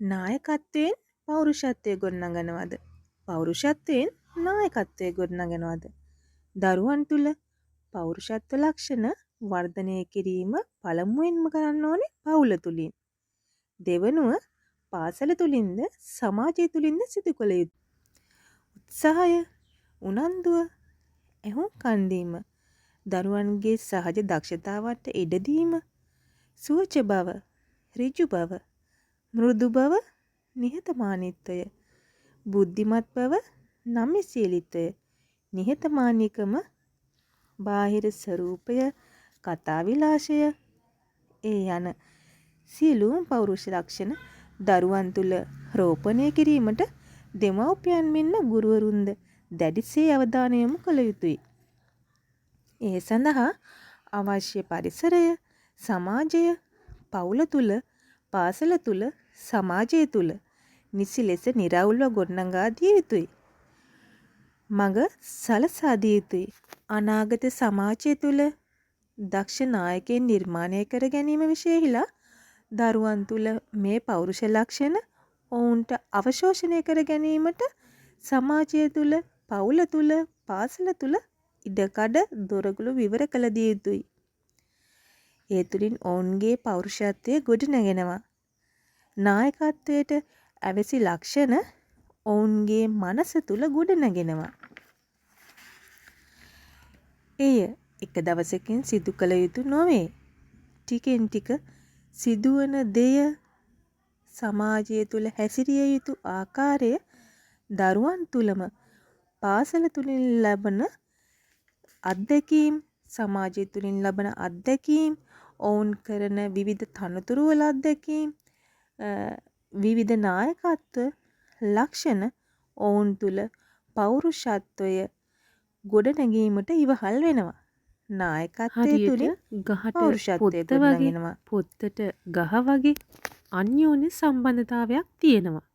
නායකත්වයෙන් පෞරුෂත්වය ගොඩනගනවද? පෞරුෂත්වයෙන් නායකත්වය ගොඩනගනවද? දරුවන් තුළ පෞරුෂත්ව ලක්ෂණ වර්ධනය කිරීම පළමුවෙන්ම කරන්න ඕනේ පවුල තුලින්. දෙවනුව පාසල තුලින්ද සමාජය තුලින්ද සිදු කළ යුතු උත්සාහය, උනන්දුව, ඇහුම්කන් දීම, දරුවන්ගේ සහජ දක්ෂතාවන්ට ඉඩ දීම, සුවච බව, ඍජු බව, මෘදු බව, නිහතමානීත්වය, බුද්ධිමත් බව, නම්‍යශීලීත්වය, නිහතමානීකම, බාහිර ස්වරූපය, කතා විලාසය ඒ යන සියලුම පෞරුෂ ලක්ෂණ දරුවන් තුළ රෝපණය කිරීමට දෙමව්පියන් මෙන්ම ගුරුවරුන්ද දැඩිසේ අවධානය යොමු කළ යුතුය. ඒ සඳහා අවශ්‍ය පරිසරය, සමාජය, පවුල තුළ, පාසල තුළ, සමාජය තුළ නිසි ලෙස නිරවුල්ව ගොඩනගා දිය යුතුය. මඟ සලසා දිය යුතුය. අනාගත සමාජය තුළ දක්ෂ නායකයන් නිර්මාණය කර ගැනීම විශේෂිලා දරුවන් තුළ මේ පෞරුෂ ලක්ෂණ ඔවුන්ට අවශෝෂණය කර ගැනීමට සමාජය තුළ, පවුල තුළ, පාසල තුළ ඉඩකඩ දොරගුළු විවර කළ දිය යුතුයි. ඒ තුළින් ඔවුන්ගේ පෞරුෂත්වය ගොඩනගෙනවා. නායකත්වයට අවැසි ලක්ෂණ ඔවුන්ගේ මනස තුළ ගොඩනගෙනවා. එය එක දවසකින් සිදු කළ යුතු නොවේ. ටිකෙන් ටික සිදුවන දෙය සමාජය තුළ හැසිරිය යුතු ආකාරය දරුවන් තුළම පාසල තුළින් ලබන අත්දැකීම්, සමාජය තුළින් ලබන අත්දැකීම්, ඔවුන් කරන විවිධ තනතුරු වල අත්දැකීම්, විවිධ නායකත්ව ලක්ෂණ ඔවුන් තුළ පෞරුෂත්වය ගොඩනැගීමට ඉවහල් වෙනවා. නායකත්වය තුළින් පෞරුෂත්වය ගොඩනගෙනවා. පොත්තට ගහ වගේ අන්‍යෝන්‍ය සම්බන්ධතාවයක් තියෙනවා.